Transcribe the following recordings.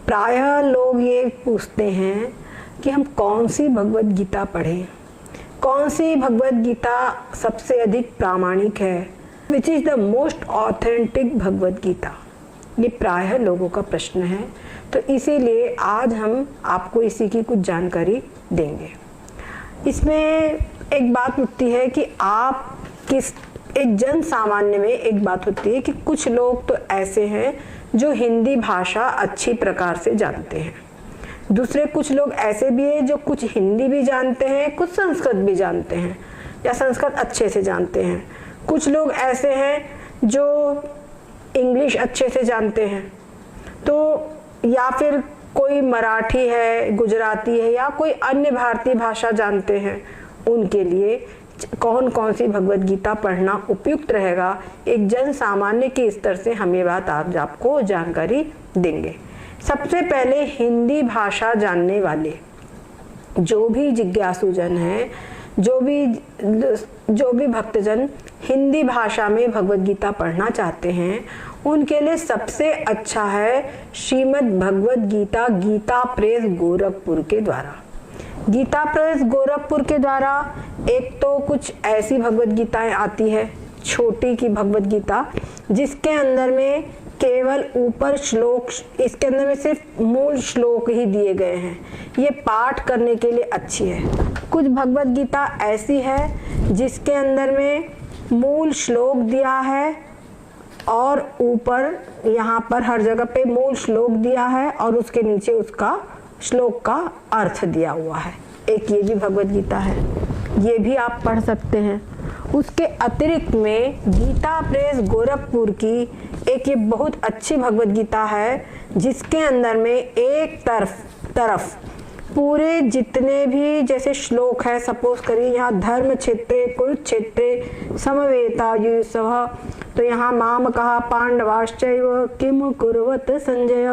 प्रायः लोग ये पूछते हैं कि हम कौन सी भगवत गीता पढ़ें, कौन सी भगवत गीता सबसे अधिक प्रामाणिक है, which is the most authentic Bhagavad Gita. ये प्रायः लोगों का प्रश्न है, तो इसीलिए आज हम आपको इसी की कुछ जानकारी देंगे। इसमें एक बात उठती है कि आप किस, एक जन सामान्य में एक बात होती है कि कुछ लोग तो ऐसे हैं जो हिंदी भाषा अच्छी प्रकार से जानते हैं, दूसरे कुछ लोग ऐसे भी हैं जो कुछ हिंदी भी जानते हैं, कुछ संस्कृत भी जानते हैं या संस्कृत अच्छे से जानते हैं, कुछ लोग ऐसे हैं जो इंग्लिश अच्छे से जानते हैं, तो या फिर कोई मराठी है, गुजराती है या कोई अन्य भारतीय भाषा जानते हैं। उनके लिए कौन कौन सी भगवत गीता पढ़ना उपयुक्त रहेगा, एक जन सामान्य के स्तर से हम ये बात आज आपको जानकारी देंगे। सबसे पहले हिंदी भाषा जानने वाले जो भी जिज्ञासुजन हैं, जो भी भक्तजन हिंदी भाषा में भगवत गीता पढ़ना चाहते हैं, उनके लिए सबसे अच्छा है श्रीमद् भगवत गीता गीता प्रेस गोरखपुर के द्वारा। गीता प्रेस गोरखपुर के द्वारा एक तो कुछ ऐसी भगवत गीताएं आती है, छोटी की भगवत गीता, जिसके अंदर में केवल ऊपर श्लोक, इसके अंदर में सिर्फ मूल श्लोक ही दिए गए हैं, ये पाठ करने के लिए अच्छी है। कुछ भगवत गीता ऐसी है जिसके अंदर में मूल श्लोक दिया है और ऊपर यहाँ पर हर जगह पे मूल श्लोक दिया है और उसके नीचे उसका श्लोक का अर्थ दिया हुआ है। एक ये भी भगवत गीता है, ये भी आप पढ़ सकते हैं। उसके अतिरिक्त में गीता प्रेस गोरखपुर की एक ये बहुत अच्छी भगवत गीता है, जिसके अंदर में एक तरफ पूरे जितने भी जैसे श्लोक है, सपोज करिए यहाँ धर्म क्षेत्रे कुरुक्षेत्रे समवेतायुसवः, तो यहाँ माम कहा पांडवाश्चैव किम कुर्वत संजय,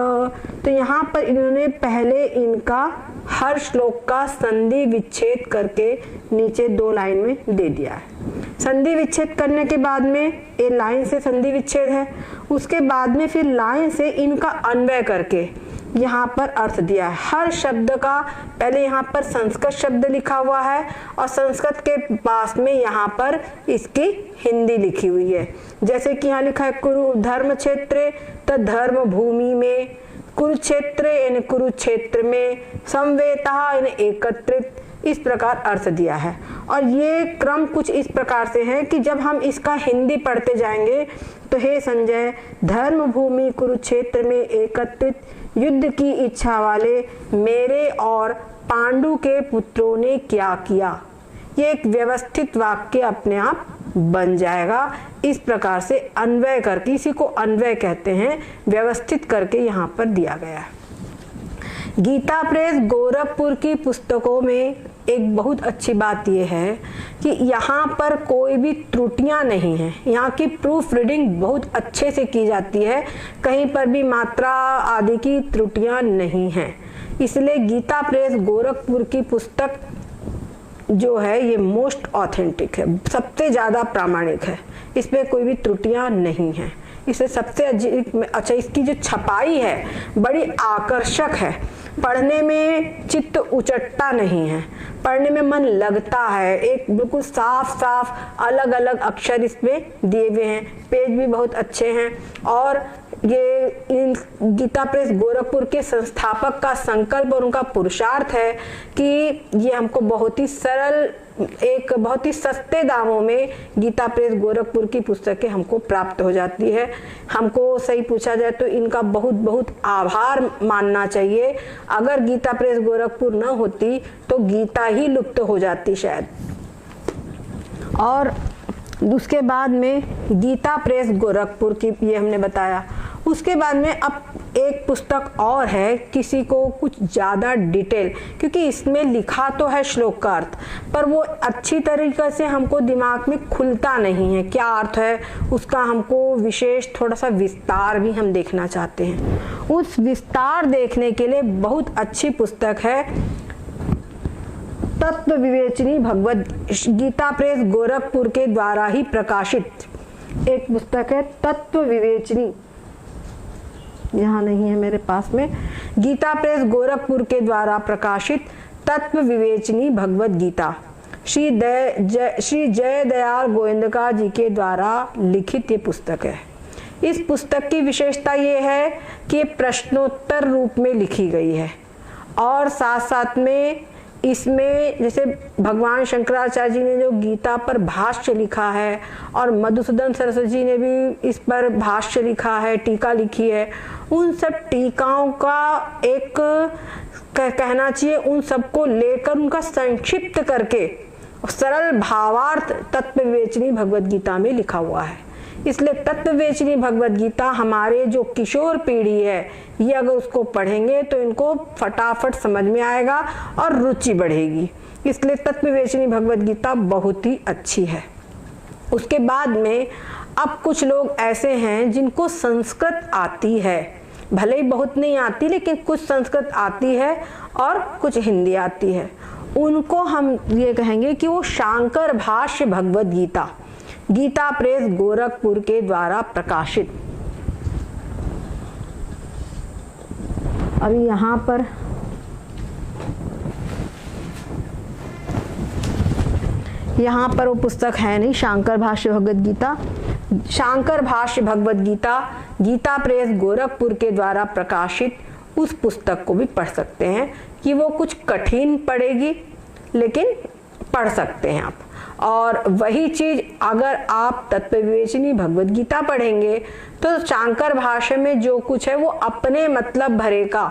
तो यहाँ पर इन्होंने पहले इनका हर श्लोक का संधि विच्छेद करके नीचे 2 लाइन में दे दिया है। संधि विच्छेद करने के बाद में ये लाइन से संधि विच्छेद है, उसके बाद में फिर लाइन से इनका अन्वय करके यहाँ पर अर्थ दिया है। हर शब्द का पहले यहाँ पर संस्कृत शब्द लिखा हुआ है और संस्कृत के पास में यहाँ पर इसकी हिंदी लिखी हुई है। जैसे कि यहाँ लिखा है कुरु धर्म क्षेत्रे, तो धर्म भूमि में, कुरुक्षेत्र यानी कुरुक्षेत्र में, समवेता यानी एकत्रित, इस प्रकार अर्थ दिया है। और ये क्रम कुछ इस प्रकार से है कि जब हम इसका हिंदी पढ़ते जाएंगे तो हे संजय, धर्म भूमि कुरुक्षेत्र में एकत्रित युद्ध की इच्छा वाले मेरे और पांडु के पुत्रों ने क्या किया, ये एक व्यवस्थित वाक्य अपने आप बन जाएगा। इस प्रकार से अन्वय करके, इसी को अन्वय कहते हैं, व्यवस्थित करके यहाँ पर दिया गया है। गीता प्रेस गोरखपुर की पुस्तकों में एक बहुत अच्छी बात यह है कि यहाँ पर कोई भी त्रुटियां नहीं हैं। यहाँ की प्रूफ रीडिंग बहुत अच्छे से की जाती है, कहीं पर भी मात्रा आदि की त्रुटियां नहीं हैं। इसलिए गीता प्रेस गोरखपुर की पुस्तक जो है ये मोस्ट ऑथेंटिक है, सबसे ज़्यादा प्रामाणिक है, इसमें कोई भी त्रुटियां नहीं हैं। इसे सबसे अच्छा इसकी जो छपाई है बड़ी आकर्षक है, पढ़ने में चित्त उचटता नहीं है, पढ़ने में मन लगता है। एक बिल्कुल साफ साफ अलग अलग अक्षर इसमें दिए हुए हैं, पेज भी बहुत अच्छे हैं। और ये इन गीता प्रेस गोरखपुर के संस्थापक का संकल्प और उनका पुरुषार्थ है कि ये हमको बहुत ही सरल, एक बहुत ही सस्ते दामों में गीता प्रेस गोरखपुर की पुस्तकें हमको प्राप्त हो जाती है। हमको सही पूछा जाए तो इनका बहुत बहुत आभार मानना चाहिए। अगर गीता प्रेस गोरखपुर न होती तो गीता ही लुप्त हो जाती शायद। और उसके बाद में गीता प्रेस गोरखपुर की ये हमने बताया। उसके बाद में अब एक पुस्तक और है, किसी को कुछ ज़्यादा डिटेल, क्योंकि इसमें लिखा तो है श्लोक का अर्थ, पर वो अच्छी तरीके से हमको दिमाग में खुलता नहीं है, क्या अर्थ है उसका, हमको विशेष थोड़ा सा विस्तार भी हम देखना चाहते हैं। उस विस्तार देखने के लिए बहुत अच्छी पुस्तक है तत्व विवेचनी भगवत गीता प्रेस गोरखपुर के द्वारा ही प्रकाशित एक पुस्तक है तत्व विवेचनी, यहाँ नहीं है मेरे पास में। गीता प्रेस गोरखपुर के द्वारा प्रकाशित तत्व विवेचनी भगवद गीता श्री जय दयाल गोविंदका जी के द्वारा लिखित ये पुस्तक है। इस पुस्तक की विशेषता ये है कि प्रश्नोत्तर रूप में लिखी गई है और साथ साथ में इसमें जैसे भगवान शंकराचार्य जी ने जो गीता पर भाष्य लिखा है और मधुसूदन सरस्वती जी ने भी इस पर भाष्य लिखा है, टीका लिखी है, उन सब टीकाओं का एक कहना चाहिए उन सबको लेकर उनका संक्षिप्त करके सरल भावार्थ तत्व विवेचनी भगवद गीता में लिखा हुआ है। इसलिए तत्व विवेचनी भगवद गीता हमारे जो किशोर पीढ़ी है ये अगर उसको पढ़ेंगे तो इनको फटाफट समझ में आएगा और रुचि बढ़ेगी। इसलिए तत्व विवेचनी भगवद गीता बहुत ही अच्छी है। उसके बाद में अब कुछ लोग ऐसे हैं जिनको संस्कृत आती है, भले ही बहुत नहीं आती लेकिन कुछ संस्कृत आती है और कुछ हिंदी आती है। उनको हम ये कहेंगे कि वो शांकर भाष्य भगवद गीता गीता प्रेस गोरखपुर के द्वारा प्रकाशित। अभी यहाँ पर वो पुस्तक है नहीं, शांकर भाष्य भगवद गीता। शांकर भाष्य भगवद गीता गीता प्रेस गोरखपुर के द्वारा प्रकाशित उस पुस्तक को भी पढ़ सकते हैं कि वो कुछ कठिन पड़ेगी लेकिन पढ़ सकते हैं आप। और वही चीज अगर आप तत्व विवेचनी भगवद गीता पढ़ेंगे तो शांकर भाष्य में जो कुछ है वो अपने मतलब भरेगा।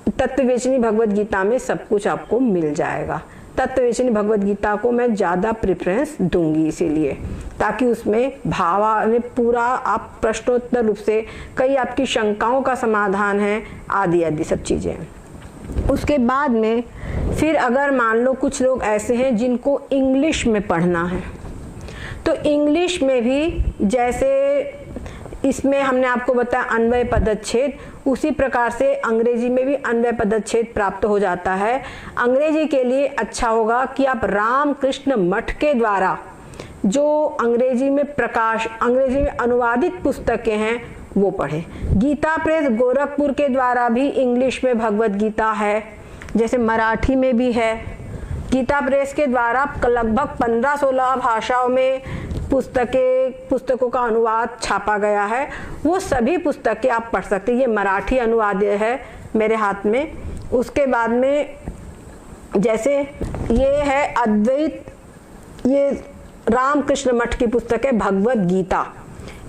तत्व विवेचनी भगवद गीता में सब कुछ आपको मिल जाएगा। तत्व विवेचनी भगवद गीता को मैं ज़्यादा प्रेफरेंस दूंगी इसीलिए, ताकि उसमें भावा में पूरा आप प्रश्नोत्तर रूप से कई आपकी शंकाओं का समाधान है, आदि आदि सब चीज़ें। उसके बाद में फिर अगर मान लो कुछ लोग ऐसे हैं जिनको इंग्लिश में पढ़ना है, तो इंग्लिश में भी जैसे इसमें हमने आपको बताया अन्वय पदच्छेद, उसी प्रकार से अंग्रेजी में भी अन्वय पदच्छेद प्राप्त हो जाता है। अंग्रेजी के लिए अच्छा होगा कि आप रामकृष्ण मठ के द्वारा जो अंग्रेजी में अनुवादित पुस्तकें हैं वो पढ़ें। गीता प्रेस गोरखपुर के द्वारा भी इंग्लिश में भगवद गीता है, जैसे मराठी में भी है। गीता प्रेस के द्वारा लगभग 15-16 भाषाओं में पुस्तकों का अनुवाद छापा गया है। वो सभी पुस्तकें आप पढ़ सकते हैं। ये मराठी अनुवाद है मेरे हाथ में। उसके बाद में जैसे ये है अद्वैत, ये रामकृष्ण मठ की पुस्तक है भगवद गीता।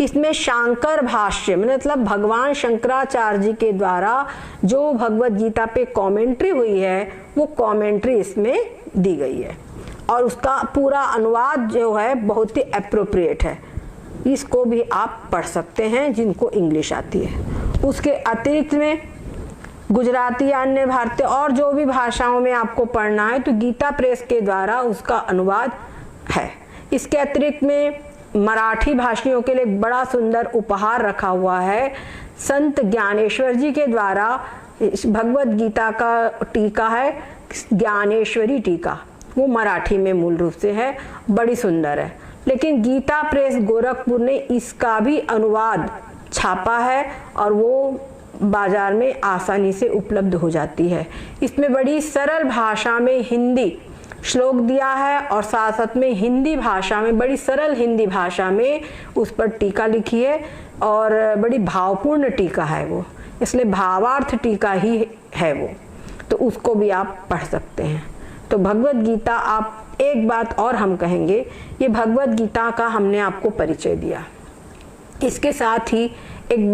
इसमें शांकर भाष्य मतलब भगवान शंकराचार्य जी के द्वारा जो भगवद गीता पे कमेंट्री हुई है वो कमेंट्री इसमें दी गई है और उसका पूरा अनुवाद जो है बहुत ही एप्रोप्रिएट है। इसको भी आप पढ़ सकते हैं जिनको इंग्लिश आती है। उसके अतिरिक्त में गुजराती या अन्य भारतीय और जो भी भाषाओं में आपको पढ़ना है तो गीता प्रेस के द्वारा उसका अनुवाद है। इसके अतिरिक्त में मराठी भाषियों के लिए एक बड़ा सुंदर उपहार रखा हुआ है। संत ज्ञानेश्वर जी के द्वारा भगवद गीता का टीका है, ज्ञानेश्वरी टीका, वो मराठी में मूल रूप से है, बड़ी सुंदर है। लेकिन गीता प्रेस गोरखपुर ने इसका भी अनुवाद छापा है और वो बाजार में आसानी से उपलब्ध हो जाती है। इसमें बड़ी सरल भाषा में हिंदी श्लोक दिया है और साथ साथ में हिंदी भाषा में, बड़ी सरल हिंदी भाषा में उस पर टीका लिखी है और बड़ी भावपूर्ण टीका है वो, इसलिए भावार्थ टीका ही है वो, तो उसको भी आप पढ़ सकते हैं। तो भगवद गीता आप एक बात और हम कहेंगे, ये भगवद गीता का हमने आपको परिचय दिया। इसके साथ ही एक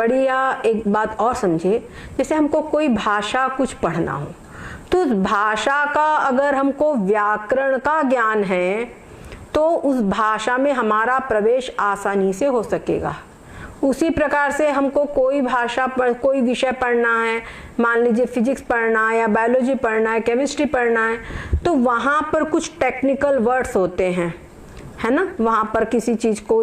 बात और समझे, जैसे हमको कोई भाषा कुछ पढ़ना हो तो उस भाषा का अगर हमको व्याकरण का ज्ञान है तो उस भाषा में हमारा प्रवेश आसानी से हो सकेगा। उसी प्रकार से हमको कोई भाषा पर कोई विषय पढ़ना है, मान लीजिए फिजिक्स पढ़ना है या बायोलॉजी पढ़ना है, केमिस्ट्री पढ़ना है, तो वहाँ पर कुछ टेक्निकल वर्ड्स होते हैं, है ना। वहाँ पर किसी चीज़ को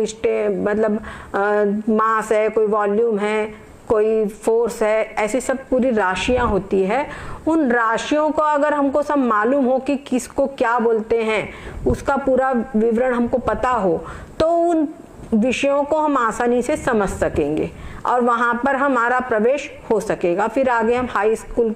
मास है, कोई वॉल्यूम है, कोई फोर्स है, ऐसी सब पूरी राशियाँ होती है। उन राशियों को अगर हमको सब मालूम हो कि किसको क्या बोलते हैं, उसका पूरा विवरण हमको पता हो, तो उन विषयों को हम आसानी से समझ सकेंगे। और वहाँ पर हमारा प्रवेश हो सकेगा। फिर आगे हम हाई स्कूल,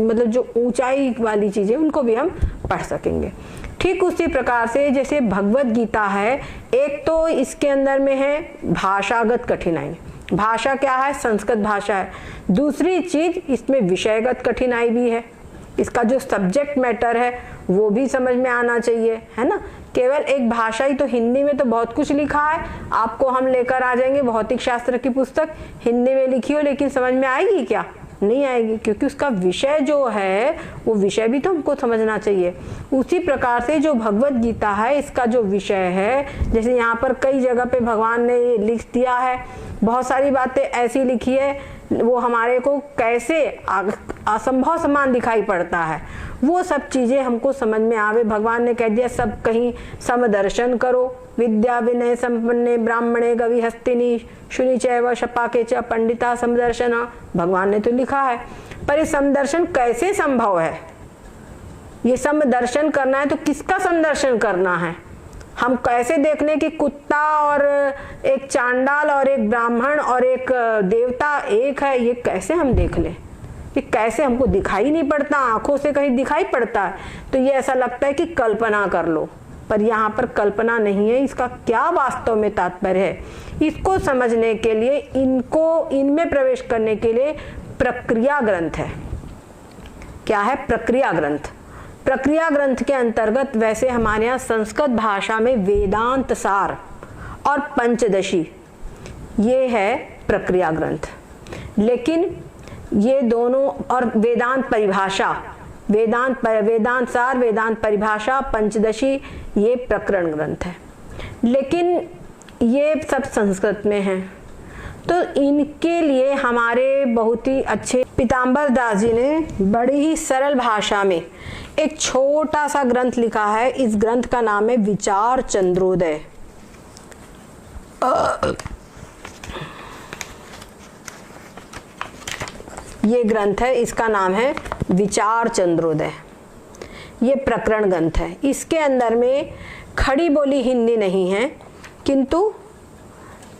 मतलब जो ऊंचाई वाली चीज़ें उनको भी हम पढ़ सकेंगे। ठीक उसी प्रकार से जैसे भगवत गीता है, एक तो इसके अंदर में है भाषागत कठिनाई। भाषा क्या है? संस्कृत भाषा है। दूसरी चीज इसमें विषयगत कठिनाई भी है। इसका जो सब्जेक्ट मैटर है वो भी समझ में आना चाहिए, है ना। केवल एक भाषा ही तो, हिंदी में तो बहुत कुछ लिखा है, आपको हम लेकर आ जाएंगे भौतिक शास्त्र की पुस्तक, हिंदी में लिखी हो, लेकिन समझ में आएगी क्या? नहीं आएगी, क्योंकि उसका विषय जो है वो विषय भी तो हमको समझना चाहिए। उसी प्रकार से जो भगवत गीता है, इसका जो विषय है, जैसे यहाँ पर कई जगह पे भगवान ने लिख दिया है, बहुत सारी बातें ऐसी लिखी है वो हमारे को कैसे असंभव समान दिखाई पड़ता है, वो सब चीजें हमको समझ में आवे। भगवान ने कह दिया सब कहीं समदर्शन करो, विद्या विनय संपन्ने ब्राह्मणे गवि हस्तिनी शुनि चैव शपाके च पंडिता समदर्शन, भगवान ने तो लिखा है। पर ये समदर्शन कैसे संभव है? ये समदर्शन करना है तो किसका समदर्शन करना है? हम कैसे देख लें कि कुत्ता और एक चांडाल और एक ब्राह्मण और एक देवता एक है? ये कैसे हम देख लें? कि कैसे हमको दिखाई नहीं पड़ता, आंखों से कहीं दिखाई पड़ता है तो ये ऐसा लगता है कि कल्पना कर लो, पर यहाँ पर कल्पना नहीं है। इसका क्या वास्तव में तात्पर्य है, इसको समझने के लिए, इनमें प्रवेश करने के लिए प्रक्रिया ग्रंथ है। क्या है? प्रक्रिया ग्रंथ। प्रक्रिया ग्रंथ के अंतर्गत वैसे हमारे यहाँ संस्कृत भाषा में वेदांत सार और पंचदशी, ये है प्रक्रिया ग्रंथ। लेकिन ये दोनों, और वेदांत परिभाषा, वेदांत सार, वेदांत परिभाषा, पंचदशी, ये प्रकरण ग्रंथ है। लेकिन ये सब संस्कृत में है, तो इनके लिए हमारे बहुत ही अच्छे पीताम्बर दास जी ने बड़ी ही सरल भाषा में एक छोटा सा ग्रंथ लिखा है। इस ग्रंथ का नाम है विचार चंद्रोदय। ये ग्रंथ है, इसका नाम है विचार चंद्रोदय। ये प्रकरण ग्रंथ है। इसके अंदर में खड़ी बोली हिंदी नहीं है, किंतु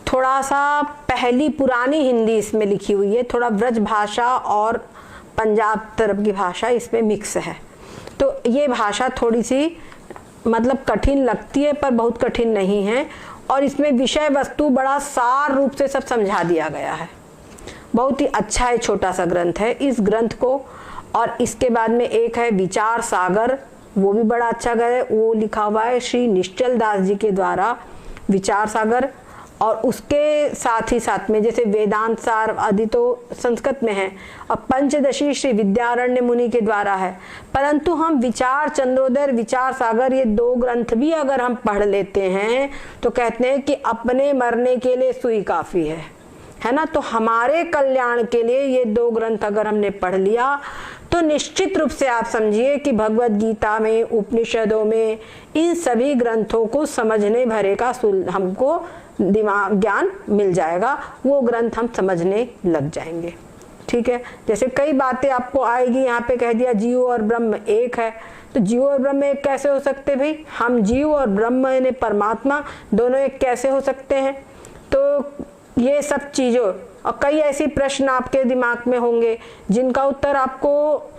थोड़ा सा पहली पुरानी हिंदी इसमें लिखी हुई है, थोड़ा ब्रज भाषा और पंजाब तरफ की भाषा इसमें मिक्स है। तो ये भाषा थोड़ी सी मतलब कठिन लगती है, पर बहुत कठिन नहीं है, और इसमें विषय वस्तु बड़ा सार रूप से सब समझा दिया गया है। बहुत ही अच्छा है, छोटा सा ग्रंथ है। इस ग्रंथ को, और इसके बाद में एक है विचार सागर, वो भी बड़ा अच्छा ग्रंथ है, वो लिखा हुआ है श्री निश्चल दास जी के द्वारा, विचार सागर। और उसके साथ ही साथ में जैसे वेदांत सार आदि तो संस्कृत में है, और पंचदशी श्री विद्यारण्य मुनि के द्वारा है। परंतु हम विचार चंद्रोदय, विचार सागर, ये दो ग्रंथ भी अगर हम पढ़ लेते हैं तो कहते हैं कि अपने मरने के लिए सुई काफी है ना। तो हमारे कल्याण के लिए ये दो ग्रंथ अगर हमने पढ़ लिया तो निश्चित रूप से आप समझिए कि भगवत गीता में, उपनिषदों में, इन सभी ग्रंथों को समझने भरे का हमको दिमाग ज्ञान मिल जाएगा। वो ग्रंथ हम समझने लग जाएंगे। ठीक है, जैसे कई बातें आपको आएगी, यहाँ पे कह दिया जीव और ब्रह्म एक है, तो जीव और ब्रह्म एक कैसे हो सकते भाई? हम जीव और ब्रह्म यानी परमात्मा दोनों एक कैसे हो सकते हैं? तो ये सब चीजों और कई ऐसी प्रश्न आपके दिमाग में होंगे जिनका उत्तर आपको,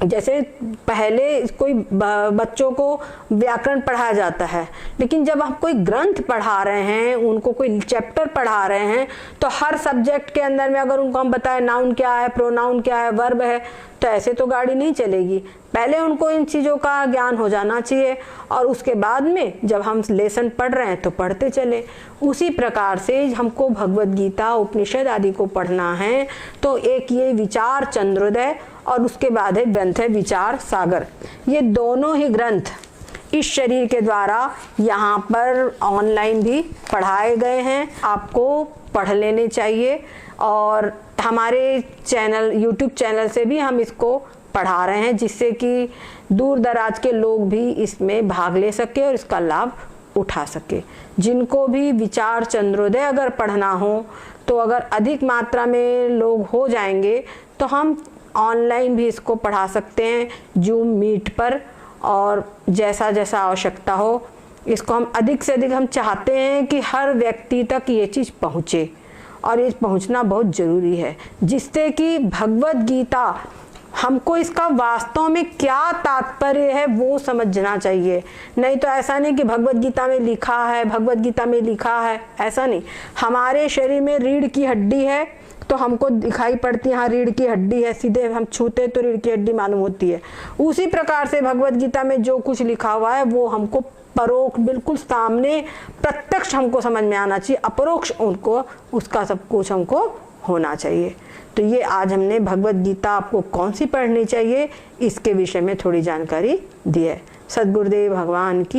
जैसे पहले कोई बच्चों को व्याकरण पढ़ाया जाता है, लेकिन जब आप कोई ग्रंथ पढ़ा रहे हैं, उनको कोई चैप्टर पढ़ा रहे हैं, तो हर सब्जेक्ट के अंदर में अगर उनको हम बताएं नाउन क्या है, प्रोनाउन क्या है, वर्ब है, तो ऐसे तो गाड़ी नहीं चलेगी। पहले उनको इन चीज़ों का ज्ञान हो जाना चाहिए, और उसके बाद में जब हम लेसन पढ़ रहे हैं तो पढ़ते चले। उसी प्रकार से हमको भगवत गीता, उपनिषद आदि को पढ़ना है तो एक ये विचार चंद्रोदय और उसके बाद है ग्रंथ है विचार सागर। ये दोनों ही ग्रंथ इस शरीर के द्वारा यहाँ पर ऑनलाइन भी पढ़ाए गए हैं, आपको पढ़ लेने चाहिए। और हमारे चैनल, यूट्यूब चैनल से भी हम इसको पढ़ा रहे हैं, जिससे कि दूर दराज के लोग भी इसमें भाग ले सके और इसका लाभ उठा सके। जिनको भी विचार चंद्रोदय अगर पढ़ना हो तो अगर अधिक मात्रा में लोग हो जाएंगे तो हम ऑनलाइन भी इसको पढ़ा सकते हैं, जूम मीट पर, और जैसा जैसा आवश्यकता हो इसको हम अधिक से अधिक, हम चाहते हैं कि हर व्यक्ति तक ये चीज़ पहुँचे और ये पहुंचना बहुत जरूरी है, जिससे कि भगवत गीता हमको इसका वास्तव में क्या तात्पर्य है वो समझना चाहिए। नहीं तो ऐसा नहीं कि भगवत गीता में लिखा है, भगवत गीता में लिखा है, ऐसा नहीं। हमारे शरीर में रीढ़ की हड्डी है तो हमको दिखाई पड़ती है, हाँ रीढ़ की हड्डी है, सीधे हम छूते तो रीढ़ की हड्डी मालूम होती है। उसी प्रकार से भगवत गीता में जो कुछ लिखा हुआ है वो हमको परोक्ष, बिल्कुल सामने प्रत्यक्ष हमको समझ में आना चाहिए, अपरोक्ष उनको उसका सब कुछ हमको होना चाहिए। तो ये आज हमने भगवत गीता आपको कौन सी पढ़नी चाहिए इसके विषय में थोड़ी जानकारी दी है। सद्गुरुदेव भगवान की